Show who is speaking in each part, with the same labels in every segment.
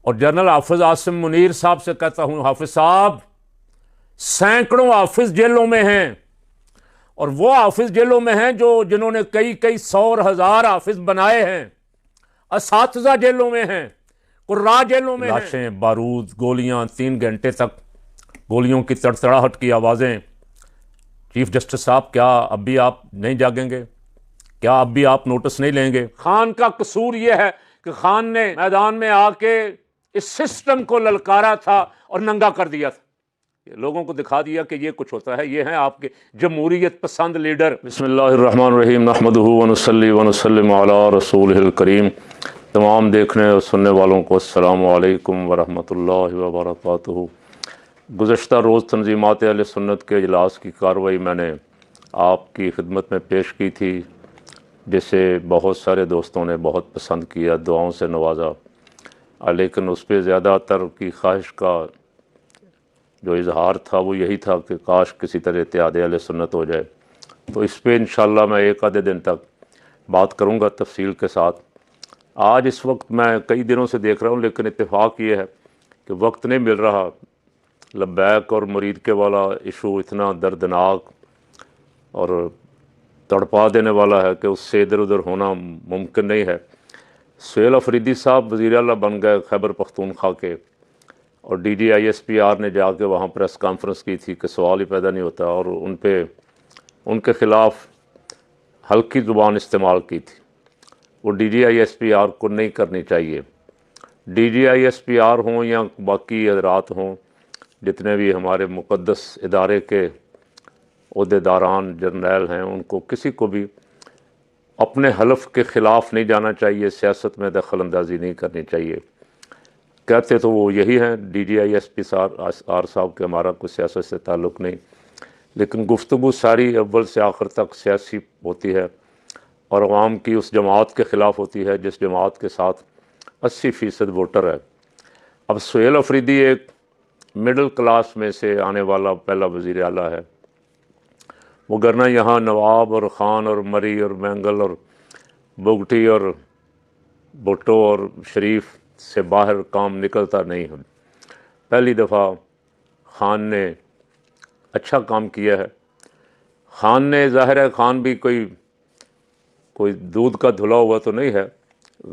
Speaker 1: اور جنرل حافظ عاصم منیر صاحب سے کہتا ہوں، حافظ صاحب سینکڑوں حافظ جیلوں میں ہیں، اور وہ حافظ جیلوں میں ہیں جنہوں نے کئی سو اور ہزار حافظ بنائے ہیں، اساتذہ جیلوں میں ہیں، قراء جیلوں میں ہیں۔ لاشیں، بارود، گولیاں، 3 گھنٹے تک گولیوں کی تڑتڑاہٹ کی آوازیں۔ چیف جسٹس صاحب، کیا اب بھی آپ نہیں جاگیں گے؟ کیا اب بھی آپ نوٹس نہیں لیں گے؟ خان کا قصور یہ ہے کہ خان نے میدان میں آ کے اس سسٹم کو للکارا تھا اور ننگا کر دیا تھا، لوگوں کو دکھا دیا کہ یہ کچھ ہوتا ہے۔ یہ ہیں آپ کے جمہوریت پسند لیڈر۔ بسم اللہ الرحمن الرحیم، نحمدہ ونصلی ونسلم علی رسولہ الکریم۔ تمام دیکھنے اور سننے والوں کو السلام علیکم ورحمۃ اللہ وبرکاتہ۔ گزشتہ روز تنظیمات اہل سنت کے اجلاس کی کارروائی میں نے آپ کی خدمت میں پیش کی تھی، جسے بہت سارے دوستوں نے بہت پسند کیا، دعاؤں سے نوازا، لیکن اس پہ زیادہ تر کی خواہش کا جو اظہار تھا وہ یہی تھا کہ کاش کسی طرح اتحاد اہل سنت ہو جائے۔ تو اس پہ انشاءاللہ میں ایک آدھے دن تک بات کروں گا تفصیل کے ساتھ۔ آج اس وقت میں کئی دنوں سے دیکھ رہا ہوں، لیکن اتفاق یہ ہے کہ وقت نہیں مل رہا۔ لبیک اور مرید کے والا ایشو اتنا دردناک اور تڑپا دینے والا ہے کہ اس سے ادھر ادھر ہونا ممکن نہیں ہے۔ سہیل افریدی صاحب وزیر اعلیٰ بن گئے خیبر پختونخوا کے، اور D G I S P R نے جا کے وہاں پریس کانفرنس کی تھی کہ سوال ہی پیدا نہیں ہوتا، اور ان کے خلاف ہلکی زبان استعمال کی تھی۔ وہ D G I S P R کو نہیں کرنی چاہیے۔ D G I S P R ہوں یا باقی حضرات ہوں، جتنے بھی ہمارے مقدس ادارے کے عہدیداران جرنیل ہیں، ان کو کسی کو بھی اپنے حلف کے خلاف نہیں جانا چاہیے، سیاست میں دخل اندازی نہیں کرنی چاہیے۔ کہتے تو وہ یہی ہیں D G I S P R صاحب کہ ہمارا کوئی سیاست سے تعلق نہیں، لیکن گفتگو ساری اول سے آخر تک سیاسی ہوتی ہے، اور عوام کی اس جماعت کے خلاف ہوتی ہے جس جماعت کے ساتھ 80% ووٹر ہے۔ اب سہیل افریدی ایک مڈل کلاس میں سے آنے والا پہلا وزیر اعلیٰ ہے، وگرنہ یہاں نواب اور خان اور مری اور مینگل اور بگٹی اور بھٹو اور شریف سے باہر کام نکلتا نہیں ہے۔ پہلی دفعہ خان نے اچھا کام کیا ہے۔ خان نے، ظاہر ہے خان بھی کوئی دودھ کا دھلا ہوا تو نہیں ہے،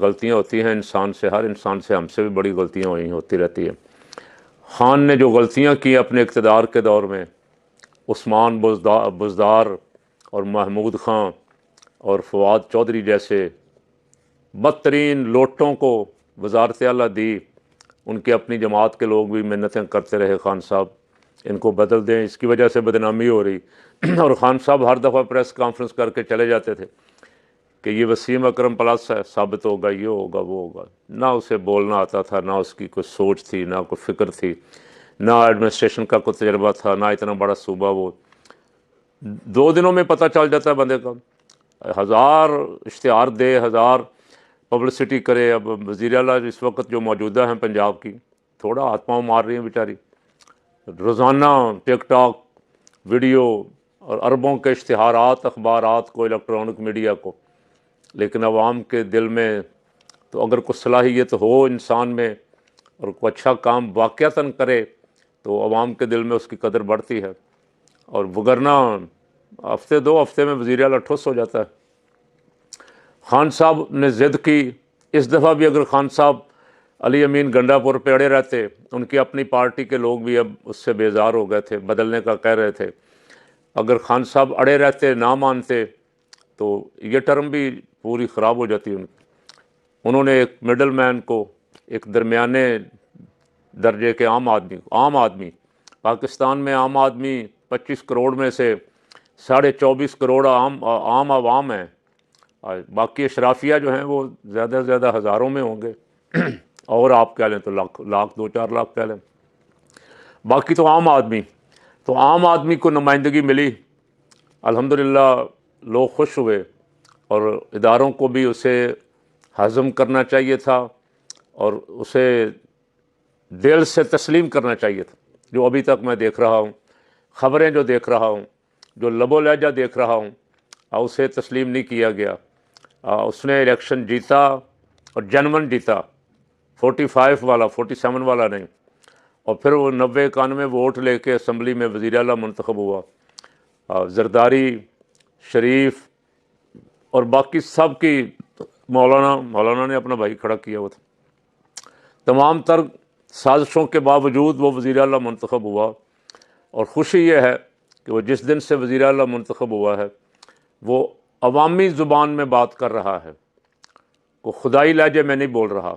Speaker 1: غلطیاں ہوتی ہیں انسان سے، ہر انسان سے، ہم سے بھی بڑی غلطیاں ہوتی رہتی ہیں۔ خان نے جو غلطیاں کی اپنے اقتدار کے دور میں، عثمان بزدار اور محمود خان اور فواد چودھری جیسے بدترین لوٹوں کو وزارت اعلیٰ دی، ان کے اپنی جماعت کے لوگ بھی منتیں کرتے رہے خان صاحب ان کو بدل دیں، اس کی وجہ سے بدنامی ہو رہی، اور خان صاحب ہر دفعہ پریس کانفرنس کر کے چلے جاتے تھے کہ یہ وسیم اکرم پلس ہے، ثابت ہوگا، یہ ہوگا، وہ ہوگا۔ نہ اسے بولنا آتا تھا، نہ اس کی کوئی سوچ تھی، نہ کوئی فکر تھی، نہ ایڈمنسٹریشن کا کوئی تجربہ تھا، نہ اتنا بڑا صوبہ۔ وہ 2 دنوں میں پتہ چل جاتا ہے بندے کا، 1000 اشتہار دے، 1000 پبلسٹی کرے۔ اب وزیر اعلیٰ اس وقت جو موجودہ ہیں پنجاب کی، تھوڑا ہاتھ پاؤں مار رہی ہیں بیچاری، روزانہ ٹک ٹاک ویڈیو اور اربوں کے اشتہارات اخبارات کو، الیکٹرانک میڈیا کو، لیکن عوام کے دل میں تو اگر کوئی صلاحیت ہو انسان میں اور کوئی اچھا کام واقعتاً کرے تو عوام کے دل میں اس کی قدر بڑھتی ہے، اور وگرنہ ہفتے 2 ہفتے میں وزیر اعلیٰ ٹھوس ہو جاتا ہے۔ خان صاحب نے ضد کی، اس دفعہ بھی اگر خان صاحب علی امین گنڈا پور پہ اڑے رہتے، ان کی اپنی پارٹی کے لوگ بھی اب اس سے بیزار ہو گئے تھے، بدلنے کا کہہ رہے تھے، اگر خان صاحب اڑے رہتے، نہ مانتے، تو یہ ٹرم بھی پوری خراب ہو جاتی ان کی۔ انہوں نے ایک مڈل مین کو، ایک درمیانے درجے کے عام آدمی، پاکستان میں عام آدمی 25 کروڑ میں سے 24.5 کروڑ عام عوام ہیں، باقی اشرافیہ جو ہیں وہ زیادہ سے زیادہ ہزاروں میں ہوں گے، اور آپ کہہ لیں تو لاکھ 2-4 لاکھ کہہ لیں، باقی تو عام آدمی۔ تو عام آدمی کو نمائندگی ملی، الحمدللہ لوگ خوش ہوئے، اور اداروں کو بھی اسے ہضم کرنا چاہیے تھا اور اسے دل سے تسلیم کرنا چاہیے تھا۔ جو ابھی تک میں دیکھ رہا ہوں، خبریں جو دیکھ رہا ہوں، جو لب و لہجہ دیکھ رہا ہوں، اسے تسلیم نہیں کیا گیا۔ اس نے الیکشن جیتا اور جنون جیتا، 45 والا 47 والا نہیں، اور پھر وہ 90-91 ووٹ لے کے اسمبلی میں وزیر اعلیٰ منتخب ہوا۔ زرداری، شریف اور باقی سب کی مولانا نے اپنا بھائی کھڑا کیا ہوا تھا۔ تمام تر سازشوں کے باوجود وہ وزیر اعلیٰ منتخب ہوا، اور خوشی یہ ہے کہ وہ جس دن سے وزیر اعلیٰ منتخب ہوا ہے وہ عوامی زبان میں بات کر رہا ہے، وہ خدائی لہجے میں نہیں بول رہا۔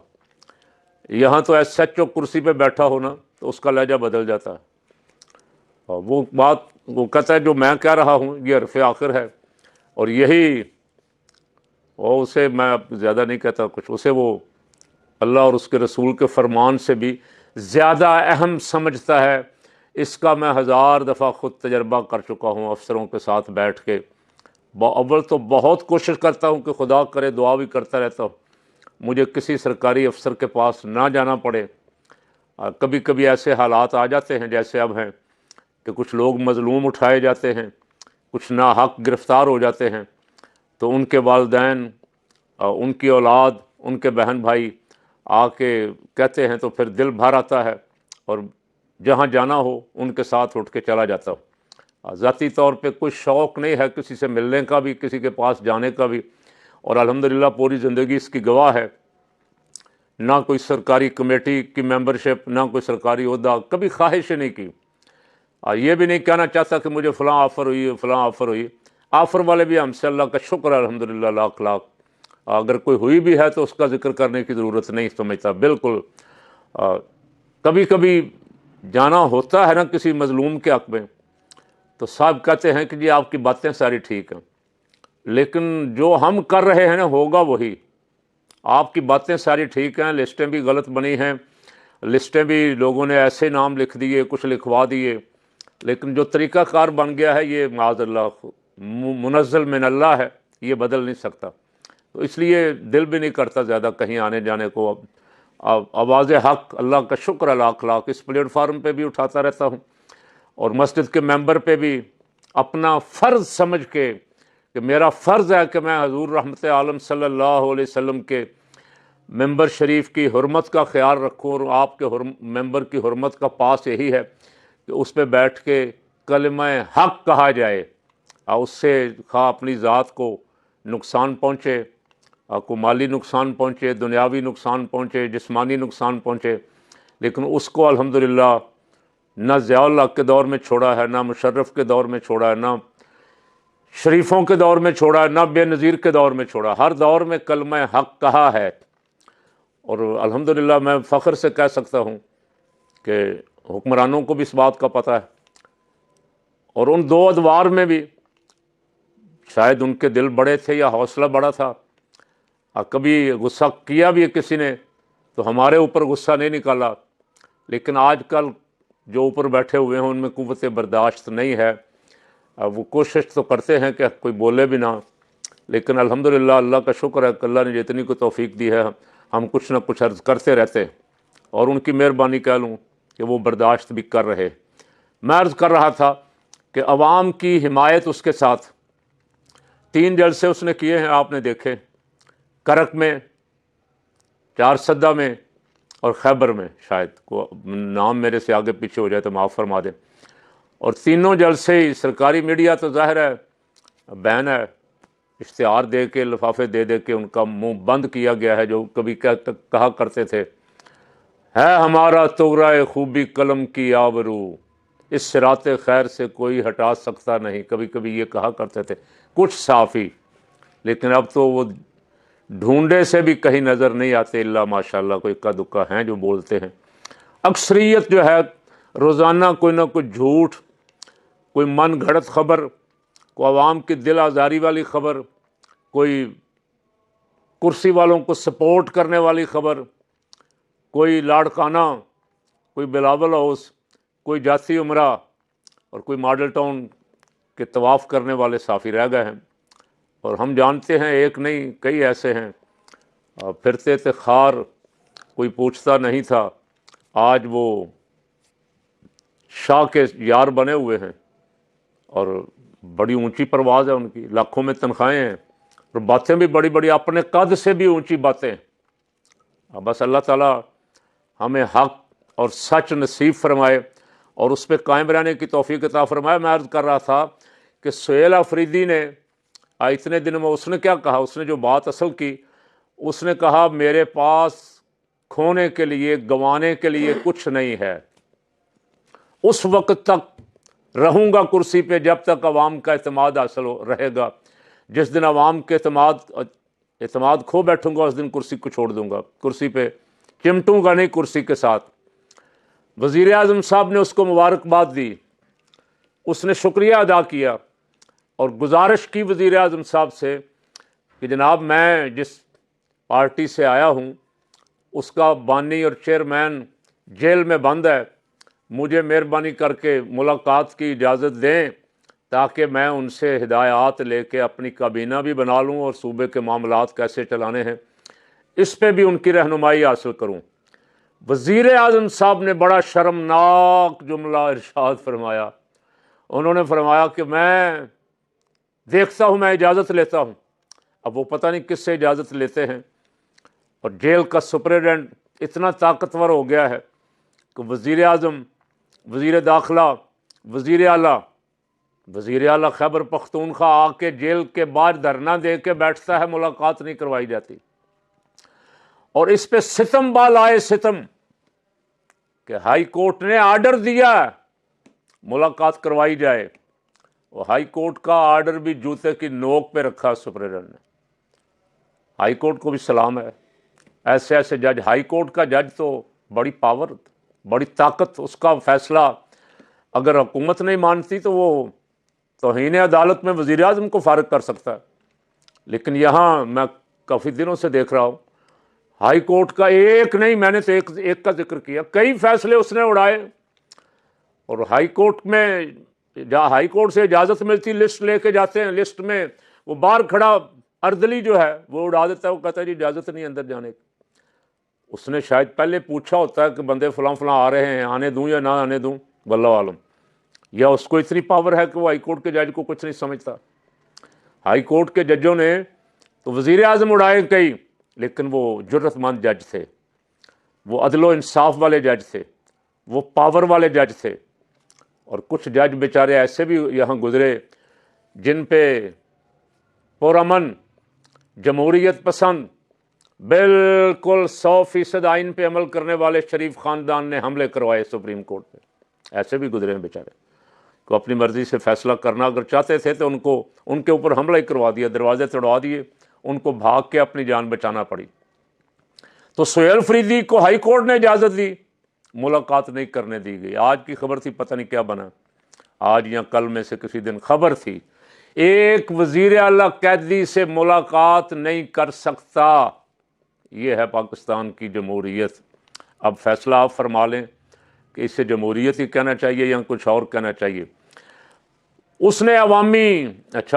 Speaker 1: یہاں تو ایس ایچ او کرسی پہ بیٹھا ہونا تو اس کا لہجہ بدل جاتا ہے، اور وہ بات وہ کہتا ہے جو میں کہہ رہا ہوں یہ حرف آخر ہے، اور یہی وہ اسے میں اب زیادہ نہیں کہتا کچھ، اسے وہ اللہ اور اس کے رسول کے فرمان سے بھی زیادہ اہم سمجھتا ہے۔ اس کا میں 1000 دفعہ خود تجربہ کر چکا ہوں افسروں کے ساتھ بیٹھ کے۔ اول تو بہت کوشش کرتا ہوں کہ خدا کرے، دعا بھی کرتا رہتا ہوں مجھے کسی سرکاری افسر کے پاس نہ جانا پڑے۔ کبھی کبھی ایسے حالات آ جاتے ہیں جیسے اب ہیں کہ کچھ لوگ مظلوم اٹھائے جاتے ہیں، کچھ ناحق گرفتار ہو جاتے ہیں، تو ان کے والدین، ان کی اولاد، ان کے بہن بھائی آ کے کہتے ہیں تو پھر دل بھر آتا ہے، اور جہاں جانا ہو ان کے ساتھ اٹھ کے چلا جاتا ہوں۔ ذاتی طور پہ کوئی شوق نہیں ہے کسی سے ملنے کا بھی، کسی کے پاس جانے کا بھی، اور الحمدللہ پوری زندگی اس کی گواہ ہے۔ نہ کوئی سرکاری کمیٹی کی ممبرشپ، نہ کوئی سرکاری عہدہ، کبھی خواہش ہی نہیں کی۔ یہ بھی نہیں کہنا چاہتا کہ مجھے فلاں آفر ہوئی ہے، فلاں آفر ہوئی۔ آفر والے بھی ہم سے اللہ کا شکر ہے الحمدللہ لاکھ لاکھ۔ اگر کوئی ہوئی بھی ہے تو اس کا ذکر کرنے کی ضرورت نہیں سمجھتا، بالکل۔ کبھی کبھی جانا ہوتا ہے نا کسی مظلوم کے حق میں، تو صاحب کہتے ہیں کہ جی آپ کی باتیں ساری ٹھیک ہیں، لیکن جو ہم کر رہے ہیں نا ہوگا وہی۔ آپ کی باتیں ساری ٹھیک ہیں، لسٹیں بھی غلط بنی ہیں، لسٹیں بھی لوگوں نے ایسے نام لکھ دیے، کچھ لکھوا دیے، لیکن جو طریقہ کار بن گیا ہے یہ معاذ اللہ منزل من اللہ ہے، یہ بدل نہیں سکتا۔ تو اس لیے دل بھی نہیں کرتا زیادہ کہیں آنے جانے کو۔ اب آواز حق اللہ کا شکر ہے لاکھ لاکھ اس پلیٹ فارم پہ بھی اٹھاتا رہتا ہوں، اور مسجد کے ممبر پہ بھی اپنا فرض سمجھ کے کہ میرا فرض ہے کہ میں حضور رحمت عالم صلی اللہ علیہ وسلم کے ممبر شریف کی حرمت کا خیال رکھوں، اور آپ کے ممبر کی حرمت کا پاس یہی ہے کہ اس پہ بیٹھ کے کلمہ حق کہا جائے، اور اس سے خواہ اپنی ذات کو نقصان پہنچے، کو مالی نقصان پہنچے، دنیاوی نقصان پہنچے، جسمانی نقصان پہنچے، لیکن اس کو الحمدللہ نہ ضیاء اللہ کے دور میں چھوڑا ہے، نہ مشرف کے دور میں چھوڑا ہے، نہ شریفوں کے دور میں چھوڑا ہے، نہ بے نظیر کے دور میں چھوڑا، ہر دور میں کلمہ حق کہا ہے۔ اور الحمدللہ میں فخر سے کہہ سکتا ہوں کہ حکمرانوں کو بھی اس بات کا پتہ ہے، اور ان دو ادوار میں بھی شاید ان کے دل بڑے تھے یا حوصلہ بڑا تھا، کبھی غصہ کیا بھی کسی نے تو ہمارے اوپر غصہ نہیں نکالا، لیکن آج کل جو اوپر بیٹھے ہوئے ہیں ان میں قوت برداشت نہیں ہے۔ وہ کوشش تو کرتے ہیں کہ کوئی بولے بھی نہ، لیکن الحمدللہ اللہ کا شکر ہے کہ اللہ نے جتنی کو توفیق دی ہے ہم کچھ نہ کچھ عرض کرتے رہتے ہیں، اور ان کی مہربانی کہہ لوں کہ وہ برداشت بھی کر رہے۔ میں عرض کر رہا تھا کہ عوام کی حمایت اس کے ساتھ 3 جلسے اس نے کیے ہیں، آپ نے دیکھے، کرک میں، چارسدہ میں اور خیبر میں، شاید کو نام میرے سے آگے پیچھے ہو جائے تو معاف فرما دیں، اور تینوں جلسے ہی سرکاری میڈیا تو ظاہر ہے بین ہے، اشتہار دے کے لفافے دے دے کے ان کا منہ بند کیا گیا ہے، جو کبھی کہا کرتے تھے ہے ہمارا تغرائے خوبی قلم کی آبرو، اس صراط خیر سے کوئی ہٹا سکتا نہیں، کبھی کبھی یہ کہا کرتے تھے کچھ صافی، لیکن اب تو وہ ڈھونڈے سے بھی کہیں نظر نہیں آتے، اللہ ماشاءاللہ کوئی اکا دکا ہیں جو بولتے ہیں۔ اکثریت جو ہے روزانہ کوئی نہ کوئی جھوٹ، کوئی من گھڑت خبر، کوئی عوام کی دل آزاری والی خبر، کوئی کرسی والوں کو سپورٹ کرنے والی خبر، کوئی لاڑکانہ، کوئی بلاول ہاؤس، کوئی جاتی عمرہ، اور کوئی ماڈل ٹاؤن کے طواف کرنے والے صافی رہ گئے ہیں، اور ہم جانتے ہیں ایک نہیں کئی ایسے ہیں، پھرتے تھے خار کوئی پوچھتا نہیں تھا، آج وہ شاہ کے یار بنے ہوئے ہیں، اور بڑی اونچی پرواز ہے ان کی، لاکھوں میں تنخواہیں ہیں، اور باتیں بھی بڑی بڑی، اپنے قد سے بھی اونچی باتیں۔ بس اللہ تعالیٰ ہمیں حق اور سچ نصیب فرمائے اور اس پہ قائم رہنے کی توفیق عطا فرمائے۔ میں عرض کر رہا تھا کہ سہیل آفریدی نے اتنے دنوں میں اس نے کیا کہا، اس نے جو بات اصل کی، اس نے کہا میرے پاس کھونے کے لیے، گنوانے کے لیے کچھ نہیں ہے، اس وقت تک رہوں گا کرسی پہ جب تک عوام کا اعتماد حاصل رہے گا، جس دن عوام کے اعتماد کھو بیٹھوں گا اس دن کرسی کو چھوڑ دوں گا، کرسی پہ چمٹوں گا نہیں کرسی کے ساتھ۔ وزیر اعظم صاحب نے اس کو مبارکباد دی، اس نے شکریہ ادا کیا اور گزارش کی وزیر اعظم صاحب سے کہ جناب میں جس پارٹی سے آیا ہوں اس کا بانی اور چیئرمین جیل میں بند ہے، مجھے مہربانی کر کے ملاقات کی اجازت دیں تاکہ میں ان سے ہدایات لے کے اپنی کابینہ بھی بنا لوں اور صوبے کے معاملات کیسے چلانے ہیں اس پہ بھی ان کی رہنمائی حاصل کروں۔ وزیر اعظم صاحب نے بڑا شرمناک جملہ ارشاد فرمایا، انہوں نے فرمایا کہ میں دیکھتا ہوں، میں اجازت لیتا ہوں۔ اب وہ پتہ نہیں کس سے اجازت لیتے ہیں، اور جیل کا سپرنٹینڈنٹ اتنا طاقتور ہو گیا ہے کہ وزیر اعظم، وزیر داخلہ، وزیر اعلیٰ خیبر پختونخوا آ کے جیل کے باہر دھرنا دے کے بیٹھتا ہے، ملاقات نہیں کروائی جاتی۔ اور اس پہ ستم بالائے ستم کہ ہائی کورٹ نے آرڈر دیا ملاقات کروائی جائے، وہ ہائی کورٹ کا آرڈر بھی جوتے کی نوک پہ رکھا سپرنٹینڈنٹ نے۔ ہائی کورٹ کو بھی سلام ہے، ایسے ایسے جج، ہائی کورٹ کا جج تو بڑی پاور، بڑی طاقت، اس کا فیصلہ اگر حکومت نہیں مانتی تو وہ توہین عدالت میں وزیر اعظم کو فارغ کر سکتا ہے۔ لیکن یہاں میں کافی دنوں سے دیکھ رہا ہوں ہائی کورٹ کا ایک نہیں، میں نے تو ایک کا ذکر کیا، کئی فیصلے اس نے اڑائے، اور ہائی کورٹ میں ہائی کورٹ سے اجازت ملتی، لسٹ لے کے جاتے ہیں، لسٹ میں وہ باہر کھڑا اردلی جو ہے وہ اڑا دیتا ہے، وہ کہتا ہے جی اجازت نہیں اندر جانے کی۔ اس نے شاید پہلے پوچھا ہوتا ہے کہ بندے فلاں فلاں آ رہے ہیں، آنے دوں یا نہ آنے دوں، واللہ عالم، یا اس کو اتنی پاور ہے کہ وہ ہائی کورٹ کے جج کو کچھ نہیں سمجھتا۔ ہائی کورٹ کے ججوں نے تو وزیر اعظم اڑائے کئی، لیکن وہ جرت مند جج تھے، وہ عدل و انصاف والے جج تھے، وہ پاور والے جج تھے۔ اور کچھ جج بیچارے ایسے بھی یہاں گزرے جن پہ پرامن جمہوریت پسند بالکل 100% آئین پہ عمل کرنے والے شریف خاندان نے حملے کروائے سپریم کورٹ پہ، ایسے بھی گزرے ہیں بیچارے کو اپنی مرضی سے فیصلہ کرنا اگر چاہتے تھے تو ان کے اوپر حملہ ہی کروا دیا، دروازے توڑوا دیے، ان کو بھاگ کے اپنی جان بچانا پڑی۔ تو سہیل آفریدی کو ہائی کورٹ نے اجازت دی، ملاقات نہیں کرنے دی گئی۔ آج کی خبر تھی، پتہ نہیں کیا بنا، آج یا کل میں سے کسی دن خبر تھی ایک وزیر اعلیٰ قیدی سے ملاقات نہیں کر سکتا۔ یہ ہے پاکستان کی جمہوریت۔ اب فیصلہ آپ فرما لیں کہ اسے جمہوریت ہی کہنا چاہیے یا کچھ اور کہنا چاہیے۔ اس نے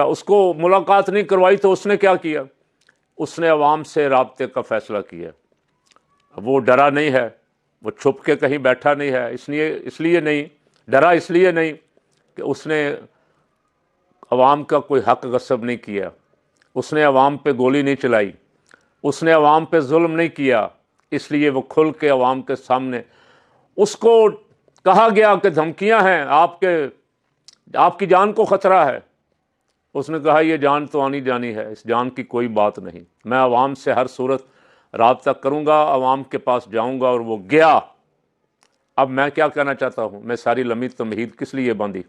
Speaker 1: اس کو ملاقات نہیں کروائی تو اس نے کیا کیا، اس نے عوام سے رابطے کا فیصلہ کیا۔ وہ ڈرا نہیں ہے، وہ چھپ کے کہیں بیٹھا نہیں ہے، اس لیے نہیں ڈرا، اس لیے نہیں کہ اس نے عوام کا کوئی حق غصب نہیں کیا، اس نے عوام پہ گولی نہیں چلائی، اس نے عوام پہ ظلم نہیں کیا، اس لیے وہ کھل کے عوام کے سامنے، اس کو کہا گیا کہ دھمکیاں ہیں، آپ کی جان کو خطرہ ہے، اس نے کہا یہ جان تو آنی جانی ہے، اس جان کی کوئی بات نہیں، میں عوام سے ہر صورت رابطہ کروں گا، عوام کے پاس جاؤں گا، اور وہ گیا۔ اب میں کیا کہنا چاہتا ہوں، میں ساری لمبی تمہید کس لیے باندھی،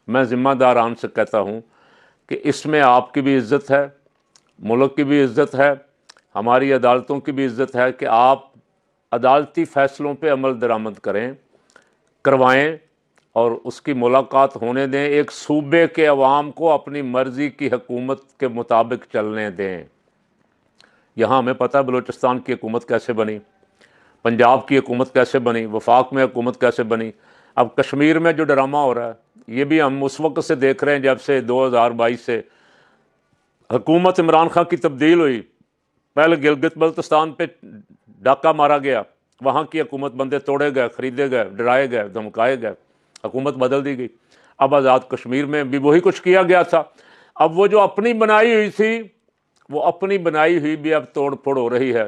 Speaker 1: میں ذمہ داران سے کہتا ہوں کہ اس میں آپ کی بھی عزت ہے، ملک کی بھی عزت ہے، ہماری عدالتوں کی بھی عزت ہے کہ آپ عدالتی فیصلوں پہ عمل درآمد کروائیں اور اس کی ملاقات ہونے دیں، ایک صوبے کے عوام کو اپنی مرضی کی حکومت کے مطابق چلنے دیں۔ یہاں ہمیں پتہ ہے بلوچستان کی حکومت کیسے بنی، پنجاب کی حکومت کیسے بنی، وفاق میں حکومت کیسے بنی، اب کشمیر میں جو ڈرامہ ہو رہا ہے یہ بھی ہم اس وقت سے دیکھ رہے ہیں جب سے 2022 سے حکومت عمران خان کی تبدیل ہوئی۔ پہلے گلگت بلتستان پہ ڈاکہ مارا گیا، وہاں کی حکومت بندے توڑے گئے، خریدے گئے، ڈرائے گئے، دھمکائے گئے، حکومت بدل دی گئی۔ اب آزاد کشمیر میں بھی وہی کچھ کیا گیا تھا۔ اب وہ جو اپنی بنائی ہوئی تھی، وہ اپنی بنائی ہوئی بھی اب توڑ پھوڑ ہو رہی ہے،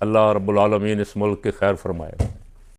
Speaker 1: اللہ رب العالمین اس ملک کے خیر فرمائے.